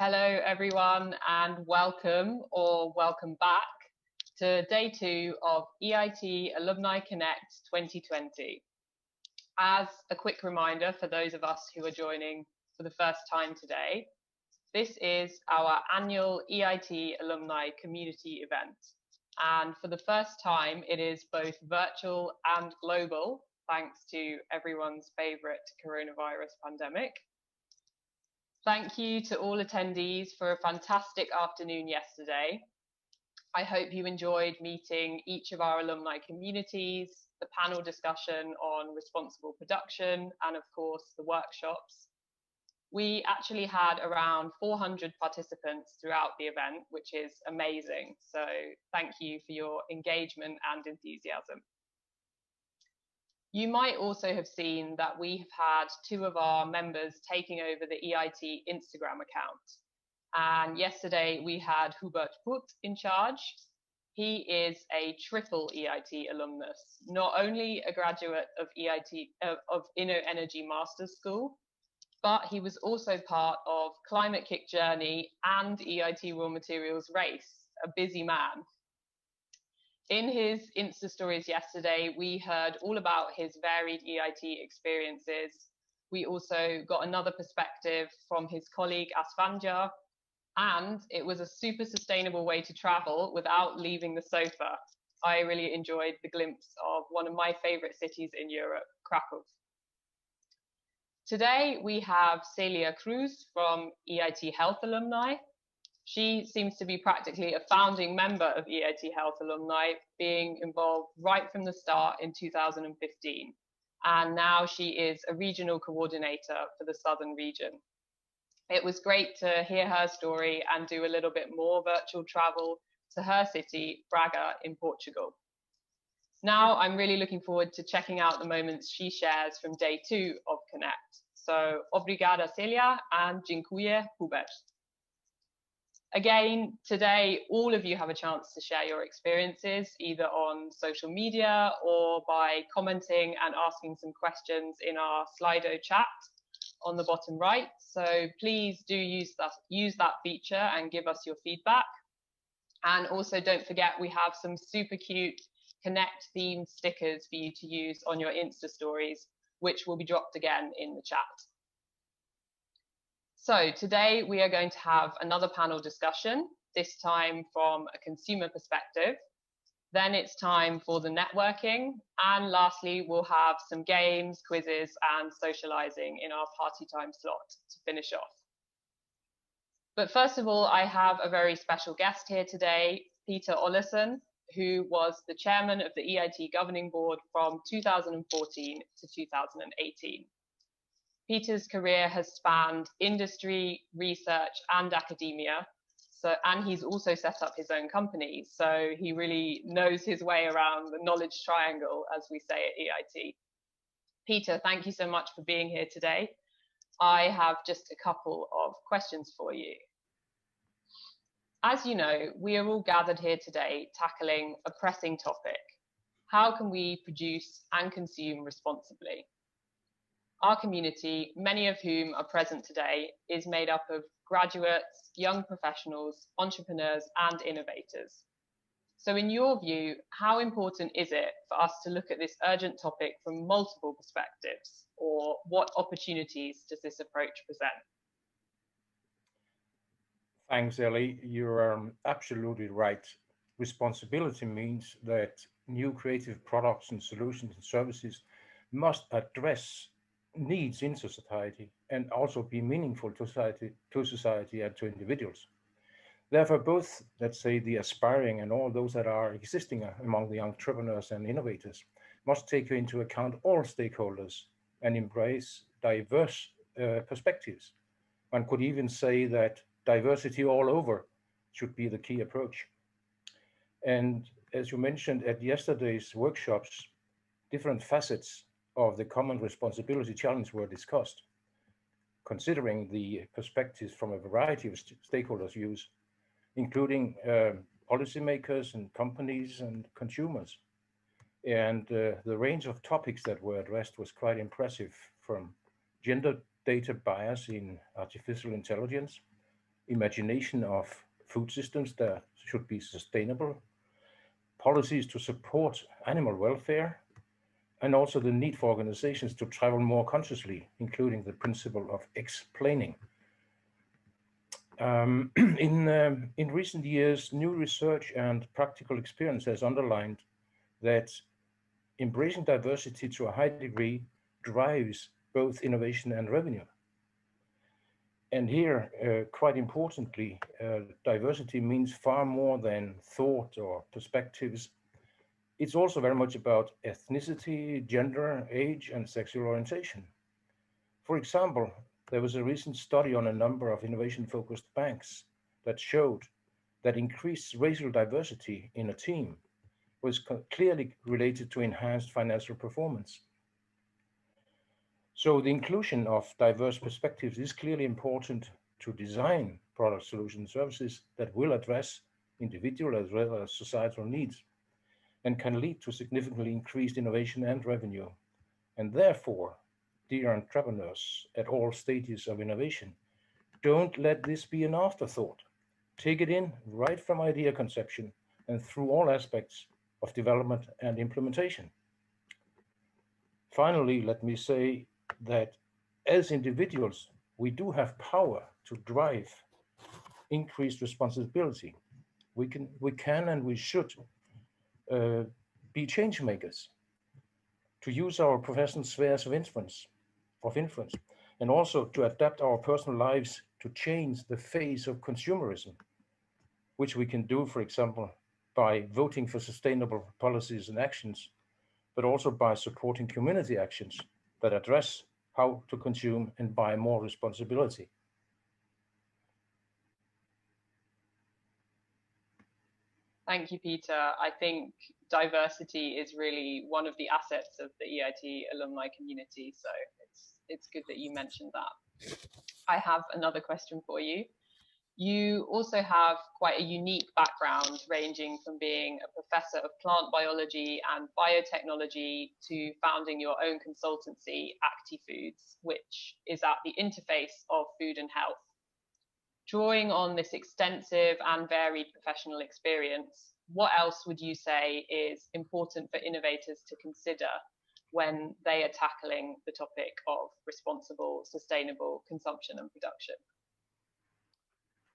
Hello, everyone, and welcome or welcome back to day 2 of EIT Alumni Connect 2020. As a quick reminder for those of us who are joining for the first time today, this is our annual EIT Alumni Community event. And for the first time, it is both virtual and global, thanks to everyone's favorite coronavirus pandemic. Thank you to all attendees for a fantastic afternoon yesterday. I hope you enjoyed meeting each of our alumni communities, the panel discussion on responsible production, and of course, the workshops. We actually had around 400 participants throughout the event, which is amazing. So thank you for your engagement and enthusiasm. You might also have seen that we've had 2 of our members taking over the EIT Instagram account. And yesterday we had Hubert Put in charge. He is a triple EIT alumnus, not only a graduate of EIT of InnoEnergy Master's School, but he was also part of Climate Kick Journey and EIT Raw Materials Race, a busy man. In his Insta stories yesterday, we heard all about his varied EIT experiences. We also got another perspective from his colleague ALESSANDRA, and it was a super sustainable way to travel without leaving the sofa. I really enjoyed the glimpse of one of my favorite cities in Europe, Krakow. Today, we have Celia Cruz from EIT Health Alumni. She seems to be practically a founding member of EIT Health Alumni, being involved right from the start in 2015. And now she is a regional coordinator for the Southern region. It was great to hear her story and do a little bit more virtual travel to her city, Braga, in Portugal. Now I'm really looking forward to checking out the moments she shares from day 2 of Connect. So, obrigada, Celia, and dziękuję, Hubert. Again, today, all of you have a chance to share your experiences, either on social media or by commenting and asking some questions in our Slido chat on the bottom right. So please do use that feature and give us your feedback. And also don't forget, we have some super cute Connect themed stickers for you to use on your Insta stories, which will be dropped again in the chat. So today we are going to have another panel discussion, this time from a consumer perspective. Then it's time for the networking. And lastly, we'll have some games, quizzes, and socializing in our party time slot to finish off. But first of all, I have a very special guest here today, Peter Olesson, who was the chairman of the EIT governing board from 2014 to 2018. Peter's career has spanned industry, research, and academia. And he's also set up his own company. So he really knows his way around the knowledge triangle, as we say at EIT. Peter, thank you so much for being here today. I have just a couple of questions for you. As you know, we are all gathered here today tackling a pressing topic. How can we produce and consume responsibly? Our community, many of whom are present today, is made up of graduates, young professionals, entrepreneurs, and innovators. So in your view, how important is it for us to look at this urgent topic from multiple perspectives, or what opportunities does this approach present? Thanks, Ellie. You're absolutely right. Responsibility means that new creative products and solutions and services must address needs in society and also be meaningful to society and to individuals. Therefore, both, let's say, the aspiring and all those that are existing among the entrepreneurs and innovators must take into account all stakeholders and embrace diverse perspectives. One could even say that diversity all over should be the key approach. And as you mentioned at yesterday's workshops, different facets of the common responsibility challenge were discussed, considering the perspectives from a variety of stakeholders' views, including policymakers and companies and consumers. And the range of topics that were addressed was quite impressive, from gender data bias in artificial intelligence, imagination of food systems that should be sustainable, policies to support animal welfare, and also the need for organizations to travel more consciously, including the principle of explaining. In recent years, new research and practical experience has underlined that embracing diversity to a high degree drives both innovation and revenue. And here, quite importantly, diversity means far more than thought or perspectives. It's also very much about ethnicity, gender, age, and sexual orientation. For example, there was a recent study on a number of innovation-focused banks that showed that increased racial diversity in a team was clearly related to enhanced financial performance. So the inclusion of diverse perspectives is clearly important to design product solution services that will address individual as well as societal needs and can lead to significantly increased innovation and revenue. And therefore, dear entrepreneurs at all stages of innovation, don't let this be an afterthought. Take it in right from idea conception and through all aspects of development and implementation. Finally, let me say that as individuals, we do have power to drive increased responsibility. We can and we should be change makers, to use our professional spheres of influence, and also to adapt our personal lives to change the face of consumerism, which we can do, for example, by voting for sustainable policies and actions, but also by supporting community actions that address how to consume and buy more responsibility. Thank you, Peter. I think diversity is really one of the assets of the EIT alumni community, so it's good that you mentioned that. I have another question for you. You also have quite a unique background, ranging from being a professor of plant biology and biotechnology to founding your own consultancy, ActiFoods, which is at the interface of food and health. Drawing on this extensive and varied professional experience, what else would you say is important for innovators to consider when they are tackling the topic of responsible, sustainable consumption and production?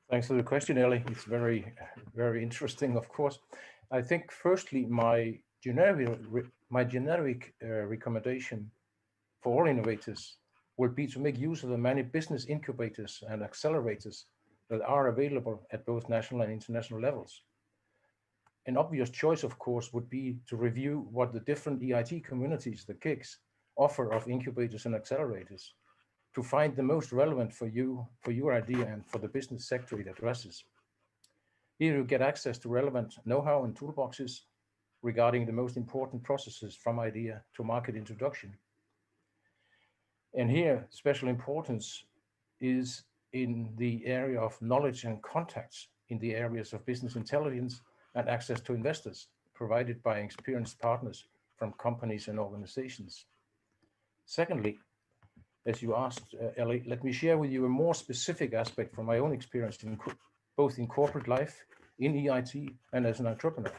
Thanks for the question, Ellie. It's very, very interesting, of course. I think, firstly, my generic recommendation for all innovators would be to make use of the many business incubators and accelerators that are available at both national and international levels. An obvious choice, of course, would be to review what the different EIT communities, the KICs, offer of incubators and accelerators to find the most relevant for you, for your idea, and for the business sector it addresses. Here you get access to relevant know-how and toolboxes regarding the most important processes from idea to market introduction. And here, special importance is in the area of knowledge and contacts in the areas of business intelligence and access to investors provided by experienced partners from companies and organizations. Secondly, as you asked, Ellie, let me share with you a more specific aspect from my own experience both in corporate life, in EIT, and as an entrepreneur.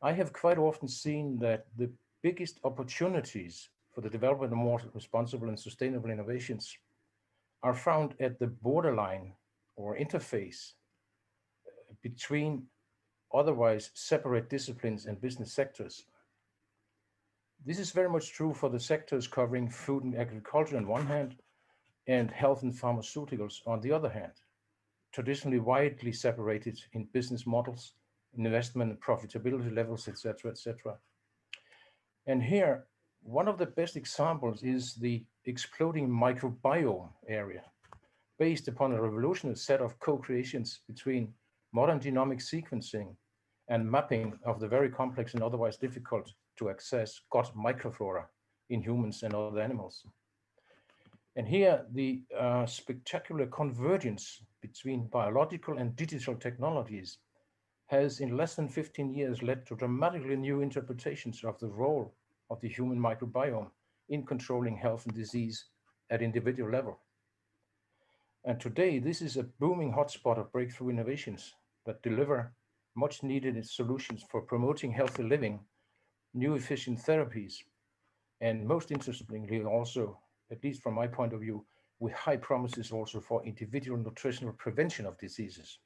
I have quite often seen that the biggest opportunities for the development of more responsible and sustainable innovations are found at the borderline or interface between otherwise separate disciplines and business sectors. This is very much true for the sectors covering food and agriculture on one hand, and health and pharmaceuticals on the other hand, traditionally widely separated in business models, investment and profitability levels, etc., etc. And here, one of the best examples is the exploding microbiome area, based upon a revolutionary set of co-creations between modern genomic sequencing and mapping of the very complex and otherwise difficult to access gut microflora in humans and other animals. And here, the spectacular convergence between biological and digital technologies has in less than 15 years led to dramatically new interpretations of the role of the human microbiome in controlling health and disease at individual level. And today, this is a booming hotspot of breakthrough innovations that deliver much needed solutions for promoting healthy living, new efficient therapies, and most interestingly also, at least from my point of view, with high promises also for individual nutritional prevention of diseases.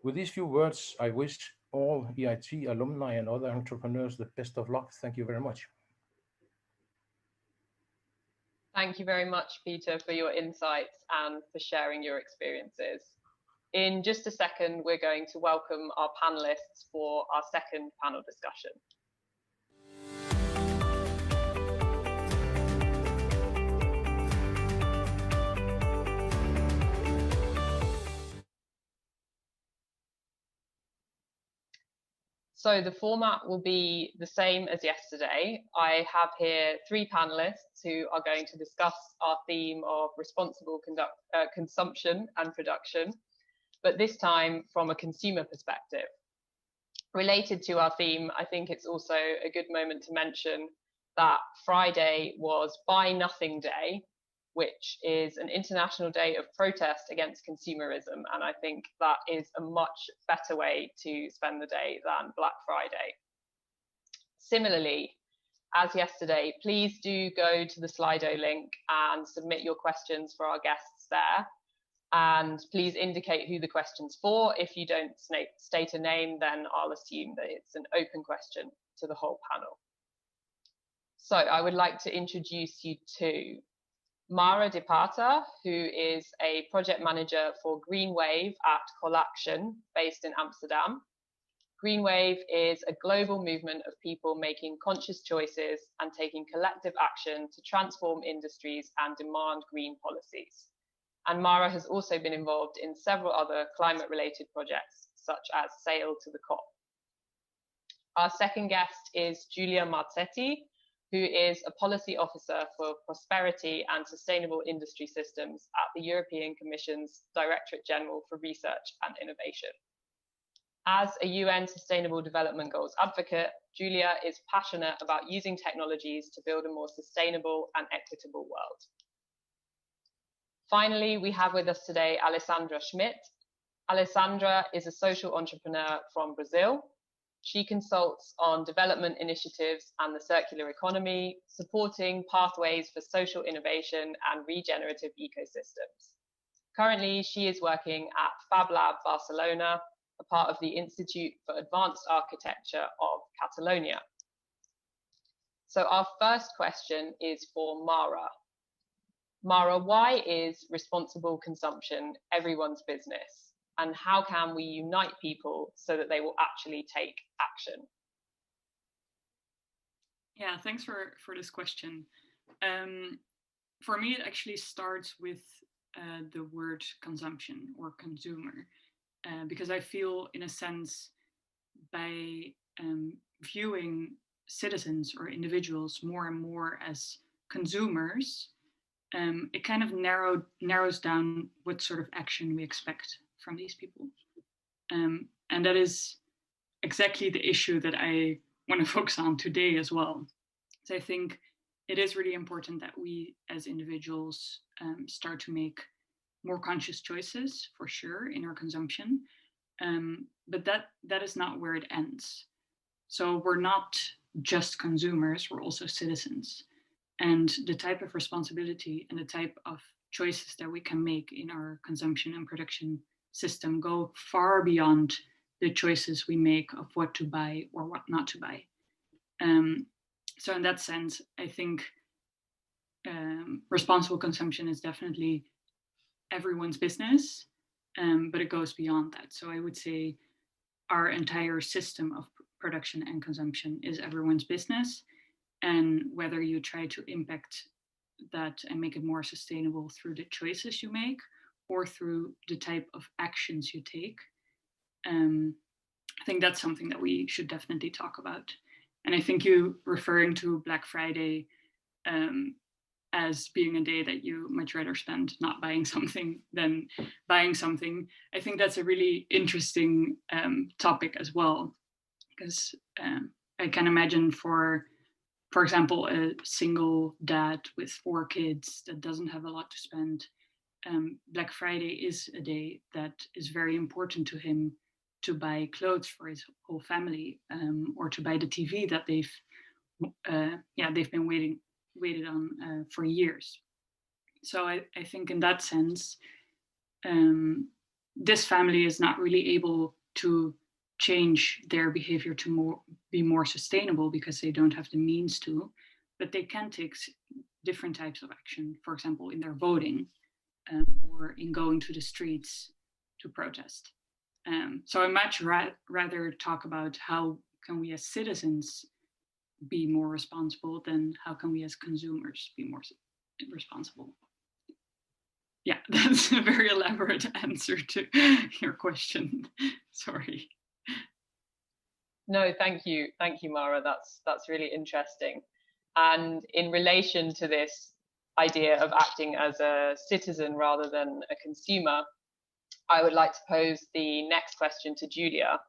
With these few words, I wish all EIT alumni and other entrepreneurs the best of luck. Thank you very much. Thank you very much, Peter, for your insights and for sharing your experiences. In just a second, we're going to welcome our panelists for our second panel discussion. So the format will be the same as yesterday. I have here three panelists who are going to discuss our theme of responsible consumption and production, but this time from a consumer perspective. Related to our theme, I think it's also a good moment to mention that Friday was Buy Nothing Day, which is an international day of protest against consumerism. And I think that is a much better way to spend the day than Black Friday. Similarly, as yesterday, please do go to the Slido link and submit your questions for our guests there. And please indicate who the question's for. If you don't state a name, then I'll assume that it's an open question to the whole panel. So I would like to introduce you to Mara De Pata, who is a project manager for Green Wave at Collaction, based in Amsterdam. Green Wave is a global movement of people making conscious choices and taking collective action to transform industries and demand green policies. And Mara has also been involved in several other climate-related projects, such as Sail to the COP. Our second guest is GIULIA Marzetti, who is a policy officer for prosperity and sustainable industry systems at the European Commission's Directorate General for Research and Innovation. As a UN Sustainable Development Goals advocate, GIULIA is passionate about using technologies to build a more sustainable and equitable world. Finally, we have with us today ALESSANDRA SCHMIDT. ALESSANDRA is a social entrepreneur from Brazil. She consults on development initiatives and the circular economy, supporting pathways for social innovation and regenerative ecosystems. Currently, she is working at Fab Lab Barcelona, a part of the Institute for Advanced Architecture of Catalonia. So our first question is for Mara. Mara, why is responsible consumption everyone's business? And how can we unite people so that they will actually take action? Yeah, thanks for this question. For me, it actually starts with the word consumption or consumer, because I feel, in a sense, by viewing citizens or individuals more and more as consumers, it kind of narrows down what sort of action we expect from these people. And that is exactly the issue that I want to focus on today as well. So I think it is really important that we as individuals start to make more conscious choices, for sure, in our consumption. But that is not where it ends. So we're not just consumers, we're also citizens. And the type of responsibility and the type of choices that we can make in our consumption and production system go far beyond the choices we make of what to buy or what not to buy. So in that sense, I think responsible consumption is definitely everyone's business, but it goes beyond that. So I would say our entire system of production and consumption is everyone's business. And whether you try to impact that and make it more sustainable through the choices you make or through the type of actions you take, I think that's something that we should definitely talk about. And I think you referring to Black Friday as being a day that you much rather spend not buying something than buying something, I think that's a really interesting topic as well, because I can imagine for example, a single dad with 4 kids that doesn't have a lot to spend, Black Friday is a day that is very important to him to buy clothes for his whole family, or to buy the TV that they've been waited on for years. So I think in that sense, this family is not really able to change their behavior to be more sustainable because they don't have the means to, but they can take different types of action, for example, in their voting, or in going to the streets to protest. So I much rather talk about how can we as citizens be more responsible than how can we as consumers be more responsible. Yeah, that's a very elaborate answer to your question. Sorry. No, thank you, Mara. That's really interesting. And in relation to this idea of acting as a citizen rather than a consumer, I would like to pose the next question to Giulia.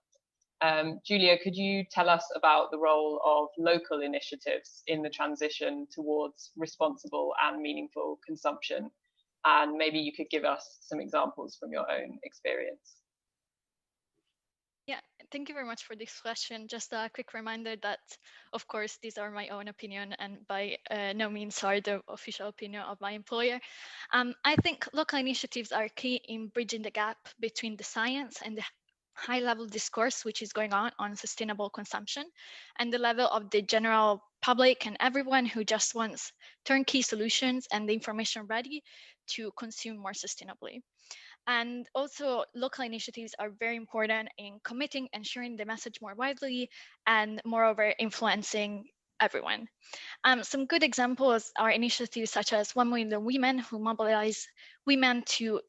Giulia, could you tell us about the role of local initiatives in the transition towards responsible and meaningful consumption? And maybe you could give us some examples from your own experience. Yeah, thank you very much for this question. Just a quick reminder that, of course, these are my own opinion and by no means are the official opinion of my employer. I think local initiatives are key in bridging the gap between the science and the high-level discourse which is going on sustainable consumption and the level of the general public and everyone who just wants turnkey solutions and the information ready to consume more sustainably. And also local initiatives are very important in committing and sharing the message more widely and moreover influencing everyone. Some good examples are initiatives such as 1 Million Women who mobilize women to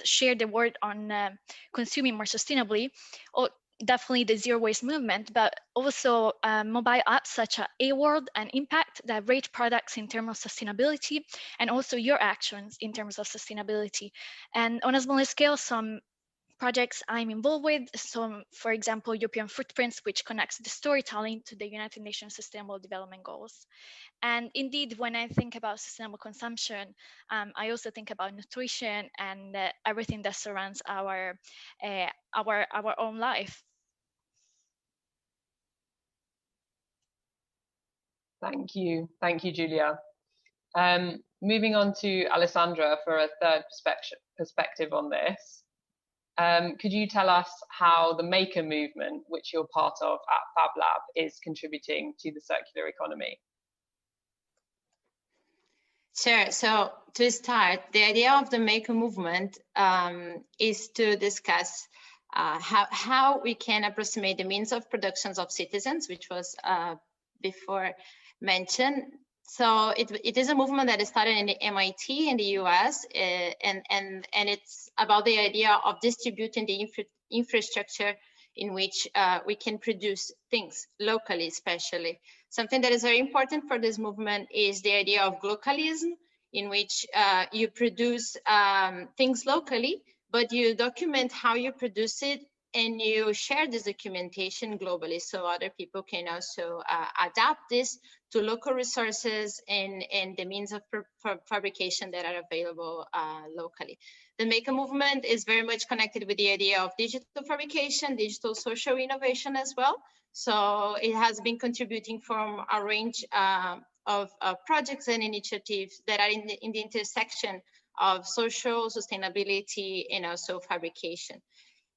share the word on consuming more sustainably, or definitely the zero waste movement, but also mobile apps such as A-World and Impact that rate products in terms of sustainability and also your actions in terms of sustainability. And on a smaller scale, some projects I'm involved with, so for example, European Footprints, which connects the storytelling to the United Nations Sustainable Development Goals. And indeed, when I think about sustainable consumption, I also think about nutrition and everything that surrounds our own life. Thank you, Giulia. Moving on to Alessandra for a third perspective on this. Could you tell us how the maker movement, which you're part of at Fab Lab, is contributing to the circular economy? Sure. So to start, the idea of the maker movement is to discuss how we can approximate the means of productions of citizens, which was before mentioned. So it is a movement that started in the MIT in the US, and it's about the idea of distributing the infrastructure in which we can produce things locally, especially. Something that is very important for this movement is the idea of localism, in which you produce things locally, but you document how you produce it and you share this documentation globally so other people can also adapt this to local resources and the means of fabrication that are available locally. The maker movement is very much connected with the idea of digital fabrication, digital social innovation as well. So it has been contributing from a range of projects and initiatives that are in the intersection of social sustainability and also fabrication.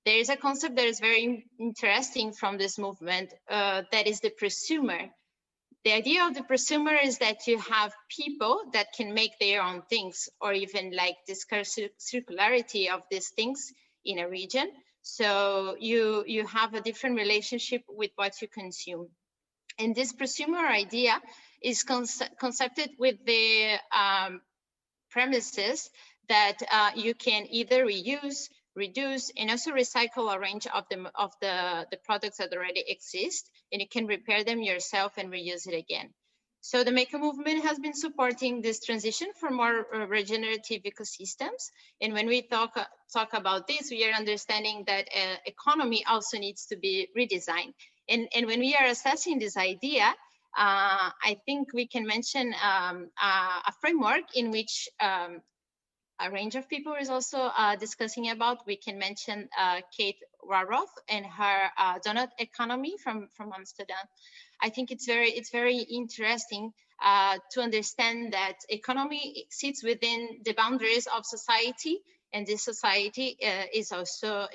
There is a concept that is very interesting from this movement that is the prosumer. The idea of the prosumer is that you have people that can make their own things, or even like this circularity of these things in a region. So you have a different relationship with what you consume. And this prosumer idea is concepted with the premises that you can either reuse, reduce, and also recycle a range of the products that already exist, and you can repair them yourself and reuse it again. So the maker movement has been supporting this transition for more regenerative ecosystems. And when we talk about this, we are understanding that economy also needs to be redesigned. And when we are assessing this idea, I think we can mention a framework in which a range of people is also discussing about. We can mention Kate Raroth and her donut economy from Amsterdam. I think it's very interesting to understand that economy sits within the boundaries of society, and this society is also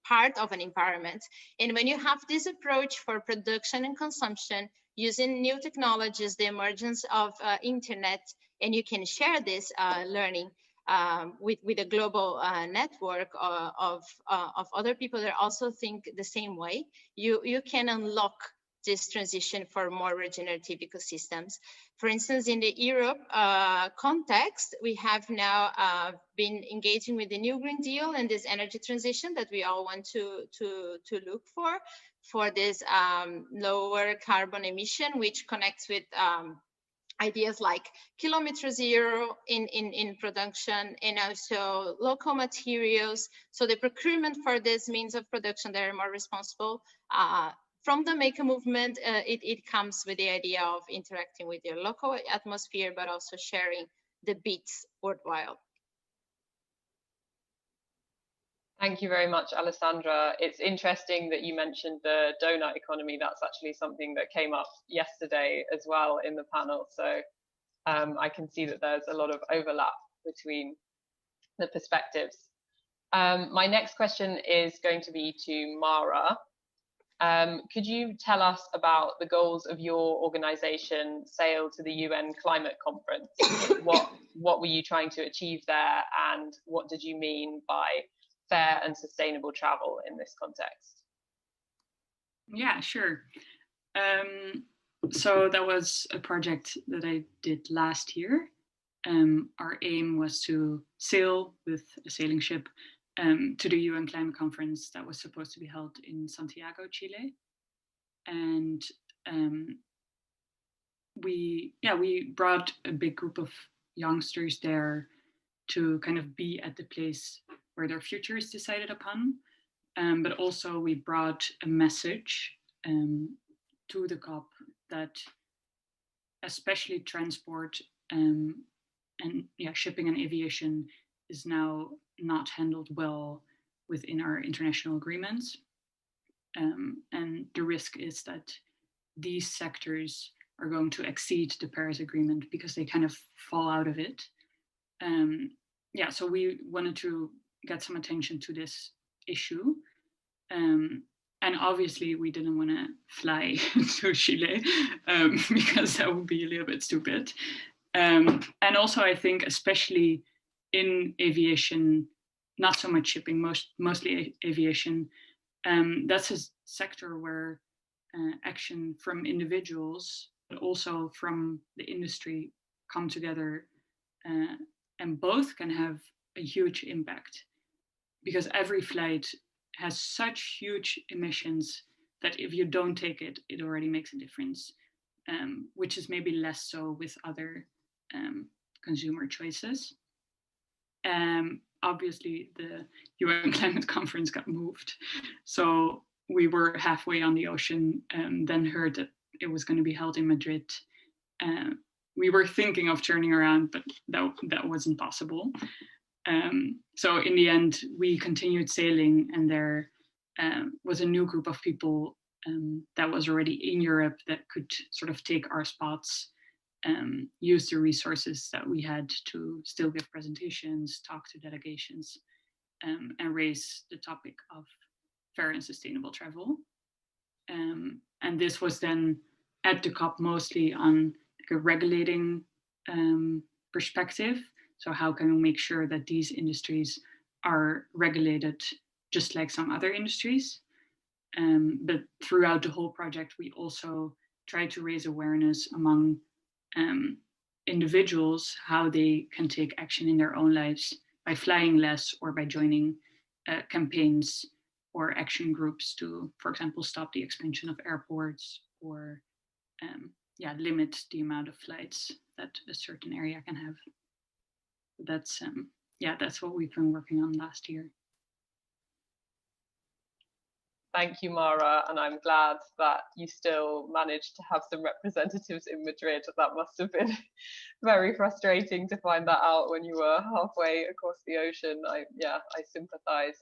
part of an environment. And when you have this approach for production and consumption, using new technologies, the emergence of internet, and you can share this learning with a global network of other people that also think the same way, you can unlock this transition for more regenerative ecosystems. For instance, in the Europe context, we have now been engaging with the new Green Deal and this energy transition that we all want to look for this lower carbon emission, which connects with ideas like kilometer zero in production, and also local materials. So the procurement for this means of production that are more responsible. From the maker movement, it comes with the idea of interacting with your local atmosphere, but also sharing the beats worldwide. Thank you very much, Alessandra. It's interesting that you mentioned the donut economy. That's actually something that came up yesterday as well in the panel. So I can see that there's a lot of overlap between the perspectives. My next question is going to be to Mara. Could you tell us about the goals of your organization, Sail to the UN Climate Conference? What were you trying to achieve there, and what did you mean by fair and sustainable travel in this context? Yeah, sure. So that was a project that I did last year. Our aim was to sail with a sailing ship to the UN Climate Conference that was supposed to be held in Santiago, Chile. And we brought a big group of youngsters there to kind of be at the place where their future is decided upon. But also we brought a message to the COP that especially transport and shipping and aviation is now not handled well within our international agreements. And the risk is that these sectors are going to exceed the Paris Agreement because they kind of fall out of it. So we wanted to get some attention to this issue. And obviously we didn't want to fly to Chile because that would be a little bit stupid. And also I think especially in aviation, not so much shipping, mostly aviation, that's a sector where action from individuals, but also from the industry come together and both can have a huge impact, because every flight has such huge emissions that if you don't take it, it already makes a difference, which is maybe less so with other consumer choices. Obviously, the UN Climate Conference got moved. So we were halfway on the ocean and then heard that it was going to be held in Madrid. We were thinking of turning around, but that wasn't possible. So in the end, we continued sailing, and there was a new group of people that was already in Europe that could sort of take our spots, use the resources that we had to still give presentations, talk to delegations, and raise the topic of fair and sustainable travel. And this was then at the COP mostly on like a regulating perspective. So how can we make sure that these industries are regulated just like some other industries? But throughout the whole project, we also try to raise awareness among individuals, how they can take action in their own lives by flying less or by joining campaigns or action groups to, for example, stop the expansion of airports or limit the amount of flights that a certain area can have. That's what we've been working on last year. Thank you, Mara, and I'm glad that you still managed to have some representatives in Madrid. That must have been very frustrating to find that out when you were halfway across the ocean. I sympathize.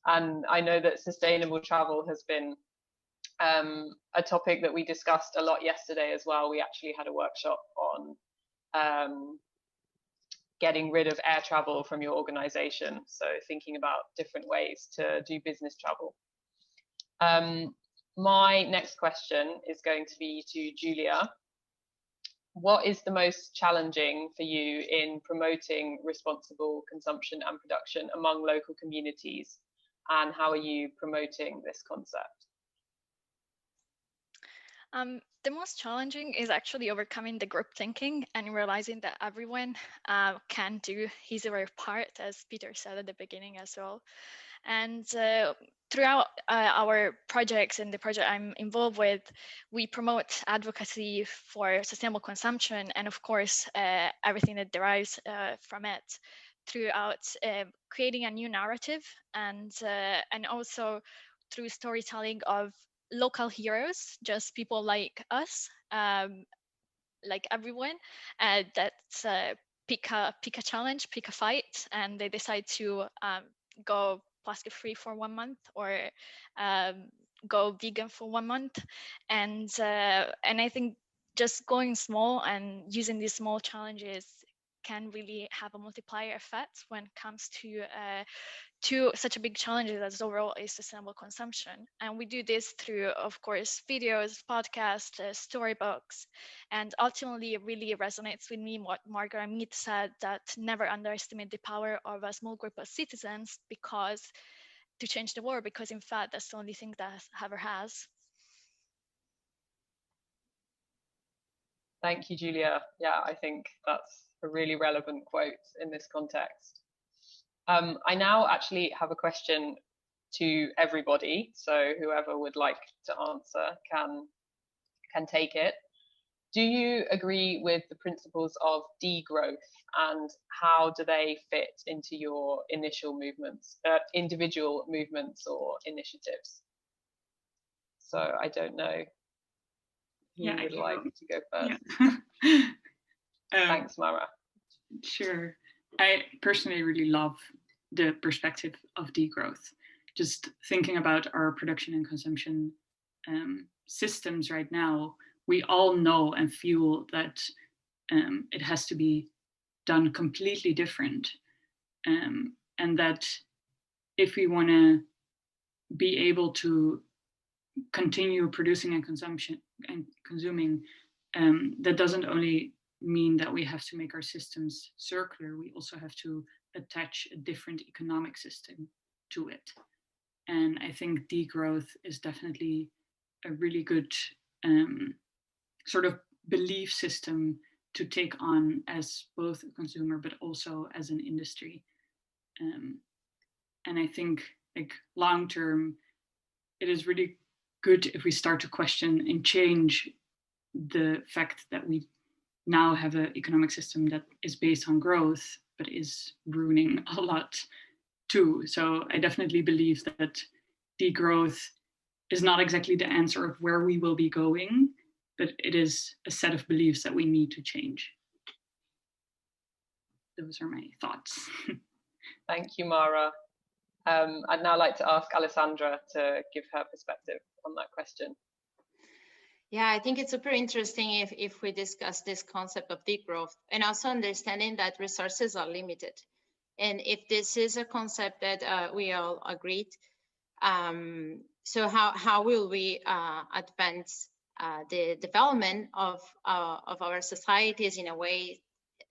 And I know that sustainable travel has been a topic that we discussed a lot yesterday as well. We actually had a workshop on getting rid of air travel from your organization. So thinking about different ways to do business travel. My next question is going to be to Giulia. What is the most challenging for you in promoting responsible consumption and production among local communities? And how are you promoting this concept? The most challenging is actually overcoming the group thinking and realizing that everyone can do his or her part, as Peter said at the beginning as well. And throughout our projects and the project I'm involved with, we promote advocacy for sustainable consumption and, of course, everything that derives from it throughout creating a new narrative and also through storytelling of local heroes, just people like us, like everyone, that pick a challenge, pick a fight, and they decide to go plastic free for 1 month or go vegan for 1 month. And I think just going small and using these small challenges can really have a multiplier effect when it comes to such a big challenge as overall is sustainable consumption. And we do this through, of course, videos, podcasts, storybooks, and ultimately it really resonates with me what Margaret Mead said, that never underestimate the power of a small group of citizens to change the world, because in fact that's the only thing that ever has. Thank you, Giulia. Yeah, I think that's a really relevant quote in this context. I now actually have a question to everybody, so whoever would like to answer can take it. Do you agree with the principles of degrowth, and how do they fit into your initial movements, individual movements or initiatives? So I don't know who would like to go first. Yeah. Thanks, Mara. Sure. I personally really love the perspective of degrowth. Just thinking about our production and consumption systems right now, we all know and feel that it has to be done completely different. And that if we want to be able to continue producing and consuming, that doesn't only mean that we have to make our systems circular, we also have to attach a different economic system to it. And I think degrowth is definitely a really good sort of belief system to take on as both a consumer but also as an industry. And I think, like, long term, it is really good if we start to question and change the fact that we now have an economic system that is based on growth, but is ruining a lot too. So I definitely believe that degrowth is not exactly the answer of where we will be going, but it is a set of beliefs that we need to change. Those are my thoughts. Thank you, Mara. I'd now like to ask Alessandra to give her perspective on that question. Yeah, I think it's super interesting if we discuss this concept of degrowth, and also understanding that resources are limited. And if this is a concept that we all agreed, so how will we advance the development of our societies in a way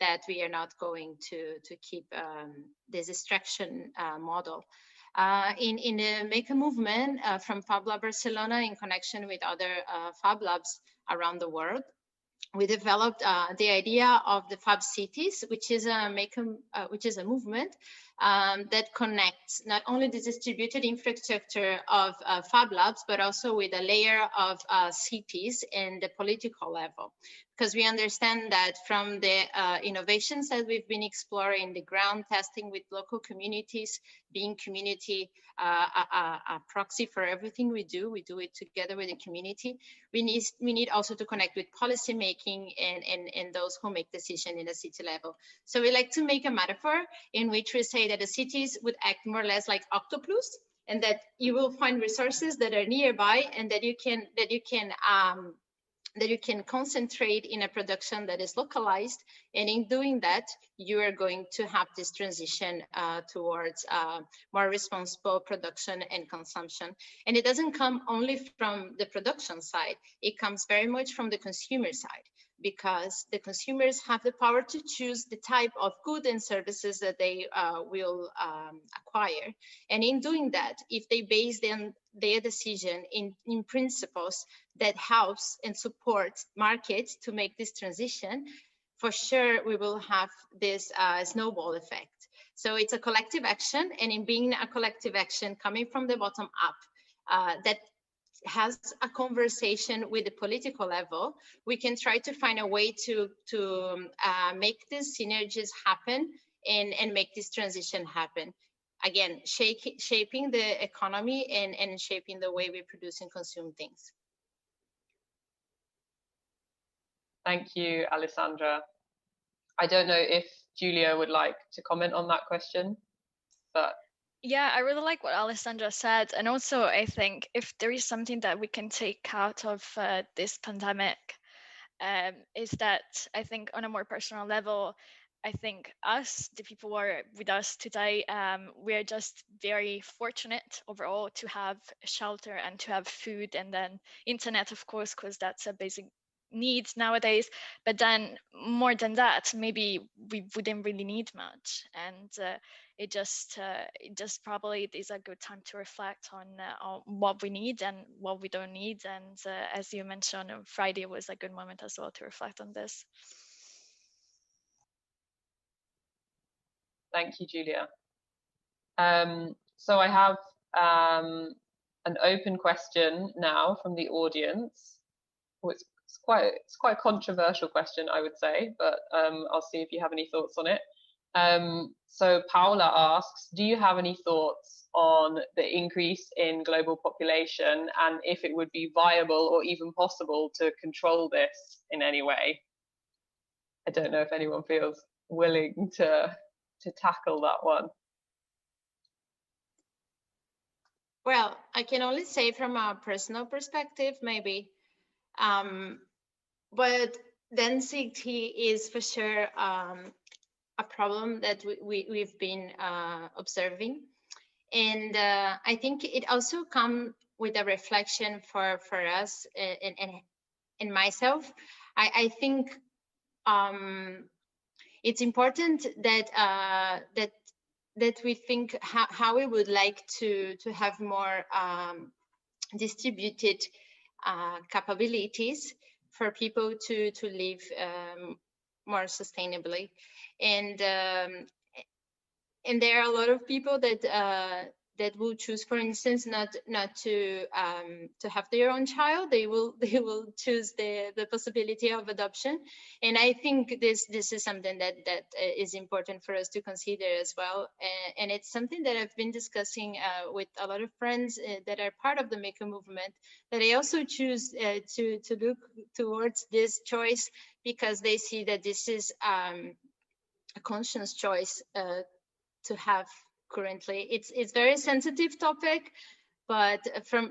that we are not going to keep this extraction model? In the Make a Movement from Fab Lab Barcelona, in connection with other Fab Labs around the world, we developed the idea of the Fab Cities, which is a movement that connects not only the distributed infrastructure of Fab Labs, but also with a layer of cities in the political level. Because we understand that from the innovations that we've been exploring, the ground testing with local communities, being community a proxy for everything we do it together with the community. We need also to connect with policy making and those who make decisions in the city level. So we like to make a metaphor in which we say that the cities would act more or less like octopus, and that you will find resources that are nearby, and that you can concentrate in a production that is localized. And in doing that, you are going to have this transition towards more responsible production and consumption. And it doesn't come only from the production side, it comes very much from the consumer side, because the consumers have the power to choose the type of goods and services that they will acquire. And in doing that, if they base their decision in principles that helps and supports markets to make this transition, for sure we will have this snowball effect. So it's a collective action, and in being a collective action coming from the bottom up, that has a conversation with the political level, we can try to find a way to make these synergies happen and make this transition happen. Again, shaping the economy and shaping the way we produce and consume things. Thank you, Alessandra. I don't know if Giulia would like to comment on that question, but yeah, I really like what Alessandra said. And also, I think if there is something that we can take out of this pandemic, is that I think on a more personal level, I think us, the people who are with us today, we're just very fortunate overall to have shelter and to have food, and then internet, of course, because that's a basic need nowadays. But then more than that, maybe we wouldn't really need much. And it just probably is a good time to reflect on what we need and what we don't need. And as you mentioned, Friday was a good moment as well to reflect on this. Thank you, Giulia. So I have an open question now from the audience. Oh, it's quite a controversial question, I would say, but I'll see if you have any thoughts on it. So Paula asks, do you have any thoughts on the increase in global population and if it would be viable or even possible to control this in any way? I don't know if anyone feels willing to tackle that one. Well, I can only say from a personal perspective, maybe, but density is for sure a problem that we've been observing. And I think it also comes with a reflection for us and myself. I think it's important that we think how we would like to have more distributed capabilities for people to live more sustainably. And there are a lot of people that will choose, for instance, not to have their own child. They will choose the possibility of adoption. And I think this is something that is important for us to consider as well. And it's something that I've been discussing with a lot of friends that are part of the Maker movement, that I also choose to look towards this choice, because they see that this is a conscious choice to have currently. It's very sensitive topic, but from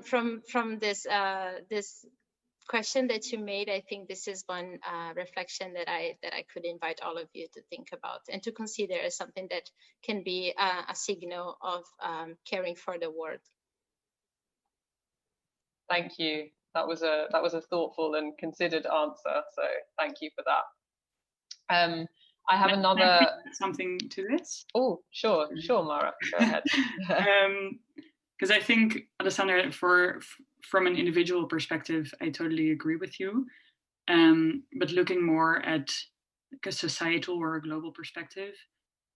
this this question that you made, I think this is one reflection that I could invite all of you to think about and to consider as something that can be a signal of caring for the world. Thank you. That was a thoughtful and considered answer. So thank you for that. I have another. Can I add something to this? Oh, sure, Mara, go ahead. Because I think, Alessandra, from an individual perspective, I totally agree with you. but looking more at like a societal or a global perspective,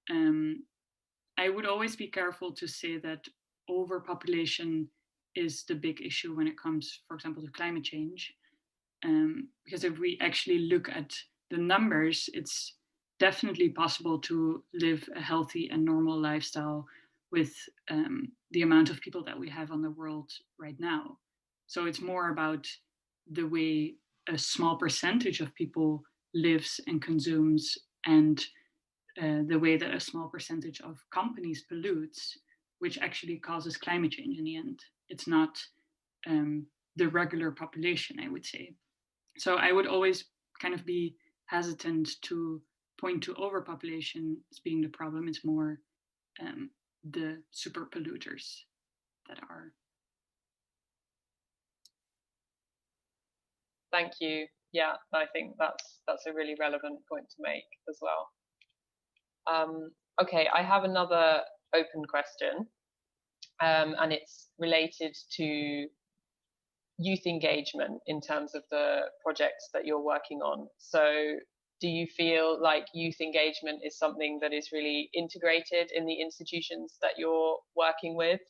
I would always be careful to say that overpopulation is the big issue when it comes, for example, to climate change. Because if we actually look at the numbers, it's definitely possible to live a healthy and normal lifestyle with the amount of people that we have on the world right now. So it's more about the way a small percentage of people lives and consumes, and the way that a small percentage of companies pollutes, which actually causes climate change in the end. It's not the regular population, I would say. So I would always kind of be hesitant to point to overpopulation as being the problem. It's more the super polluters that are. Thank you. Yeah, I think that's a really relevant point to make as well. Okay, I have another open question, and it's related to youth engagement in terms of the projects that you're working on. So do you feel like youth engagement is something that is really integrated in the institutions that you're working with?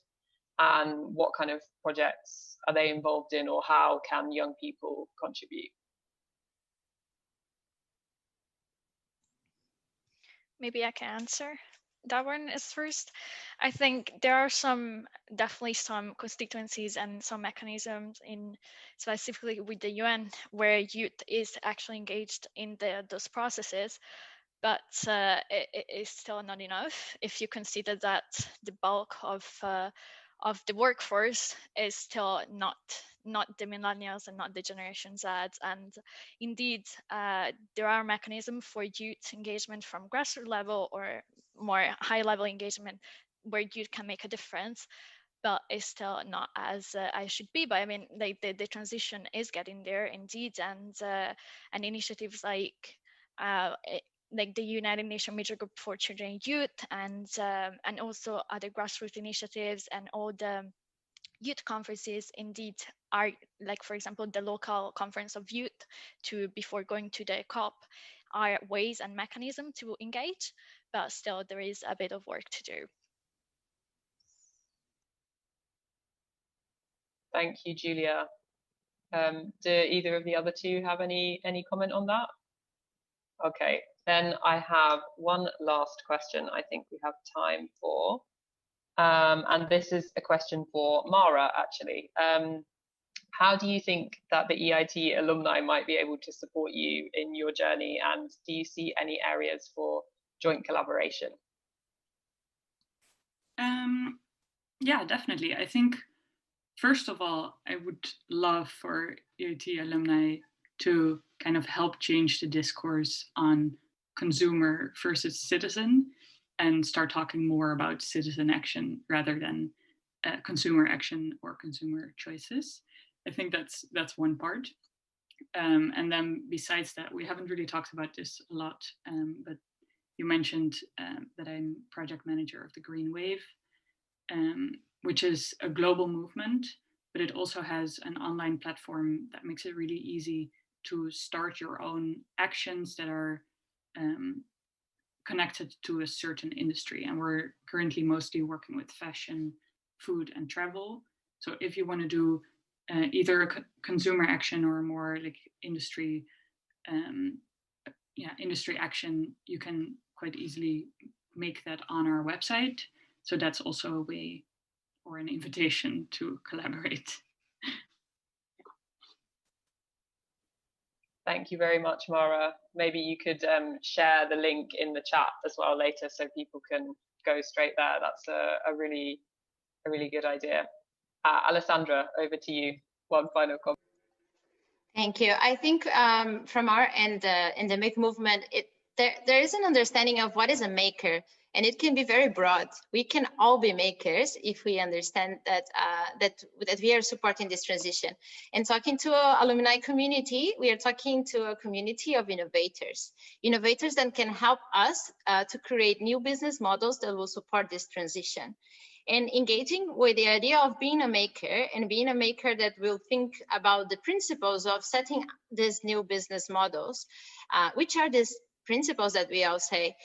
And what kind of projects are they involved in, or how can young people contribute? Maybe I can answer that one is first. I think there are definitely some constituencies and some mechanisms in specifically with the UN where youth is actually engaged in those processes, but it is still not enough if you consider that the bulk of the workforce is still not the millennials and not the Generation Z. And indeed, there are mechanisms for youth engagement from grassroots level or more high level engagement where youth can make a difference, but it's still not as I should be. But I mean, the transition is getting there indeed, and initiatives like the United Nations Major Group for Children and Youth, and also other grassroots initiatives and all the youth conferences indeed are, like, for example, the local conference of youth before going to the COP, are ways and mechanisms to engage, but still there is a bit of work to do. Thank you, Giulia. Do either of the other two have any comment on that? Okay, then I have one last question I think we have time for. And this is a question for Mara, actually. How do you think that the EIT alumni might be able to support you in your journey, and do you see any areas for joint collaboration? Yeah, definitely. I think, first of all, I would love for EIT alumni to kind of help change the discourse on consumer versus citizen and start talking more about citizen action rather than consumer action or consumer choices. I think that's one part. And then besides that, we haven't really talked about this a lot, but you mentioned that I'm project manager of the Green Wave, which is a global movement, but it also has an online platform that makes it really easy to start your own actions that are connected to a certain industry. And we're currently mostly working with fashion, food, and travel. So if you want to do either a consumer action or more like industry action, you can quite easily make that on our website. So that's also a way or an invitation to collaborate. Thank you very much, Mara. Maybe you could share the link in the chat as well later so people can go straight there. That's a really good idea. Alessandra, over to you. One final comment. Thank you. I think from our end in the Make movement, there is an understanding of what is a maker, and it can be very broad. We can all be makers if we understand that that we are supporting this transition. And talking to an alumni community, we are talking to a community of innovators that can help us to create new business models that will support this transition. and engaging with the idea of being a maker, and being a maker that will think about the principles of setting these new business models, which are these principles that we all say,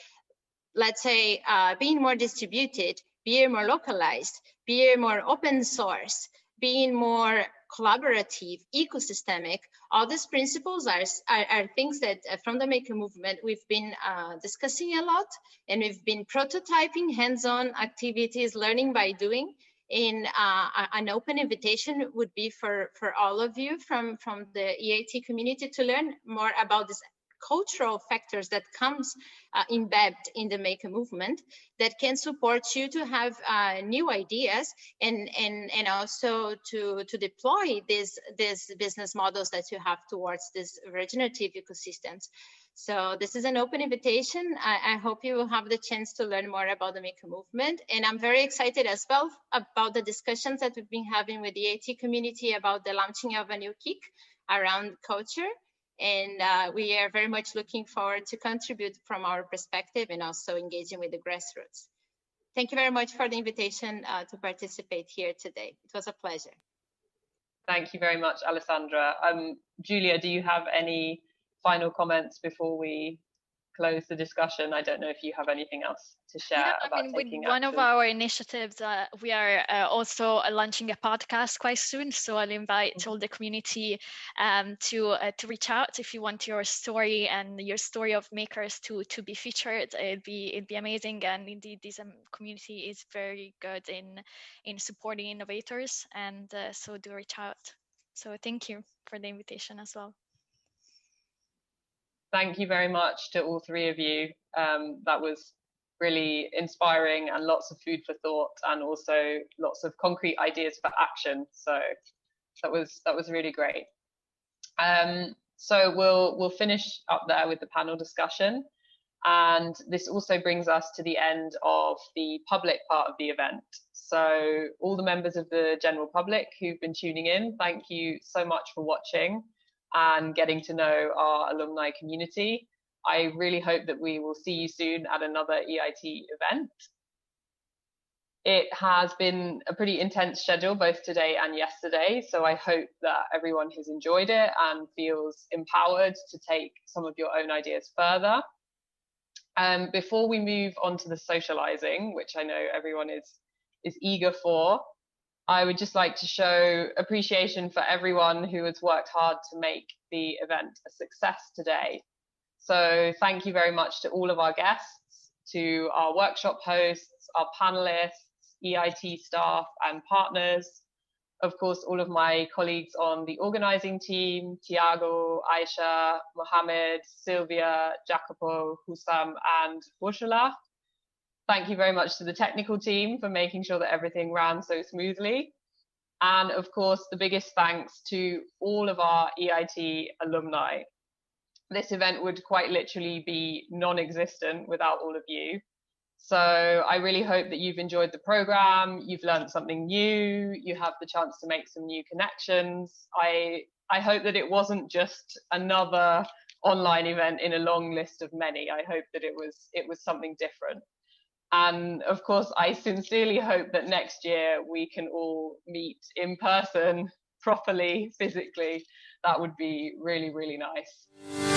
let's say, being more distributed, being more localized, being more open source, being more collaborative, ecosystemic. All these principles are things that from the maker movement we've been discussing a lot, and we've been prototyping hands-on activities, learning by doing. In an open invitation would be for all of you from the EIT community to learn more about this cultural factors that comes embedded in the maker movement that can support you to have new ideas and also to deploy these business models that you have towards these regenerative ecosystems. So this is an open invitation. I hope you will have the chance to learn more about the maker movement, and I'm very excited as well about the discussions that we've been having with the EIT community about the launching of a new kick around culture. And we are very much looking forward to contribute from our perspective and also engaging with the grassroots. Thank you very much for the invitation to participate here today. It was a pleasure. Thank you very much, Alessandra. Giulia, do you have any final comments before we close the discussion? I don't know if you have anything else to share about taking with one of our initiatives, we are also launching a podcast quite soon. So I'll invite all the community to reach out if you want your story and your story of makers to be featured. It'd be amazing. And indeed, this community is very good in supporting innovators, and so do reach out. So thank you for the invitation as well. Thank you very much to all three of you. That was really inspiring and lots of food for thought, and also lots of concrete ideas for action. So that was really great. So we'll finish up there with the panel discussion, and this also brings us to the end of the public part of the event. So all the members of the general public who've been tuning in, thank you so much for watching and getting to know our alumni community. I really hope that we will see you soon at another EIT event. It has been a pretty intense schedule both today and yesterday, so I hope that everyone has enjoyed it and feels empowered to take some of your own ideas further. Before we move on to the socializing, which I know everyone is eager for, I would just like to show appreciation for everyone who has worked hard to make the event a success today. So thank you very much to all of our guests, to our workshop hosts, our panelists, EIT staff and partners, of course, all of my colleagues on the organizing team, Tiago, Aisha, Mohammed, Sylvia, Jacopo, Hussam and Ursula. Thank you very much to the technical team for making sure that everything ran so smoothly. And of course, the biggest thanks to all of our EIT alumni. This event would quite literally be non-existent without all of you. So I really hope that you've enjoyed the program, you've learned something new, you have the chance to make some new connections. I hope that it wasn't just another online event in a long list of many. I hope that it was something different. And of course, I sincerely hope that next year we can all meet in person, properly, physically. That would be really, really nice.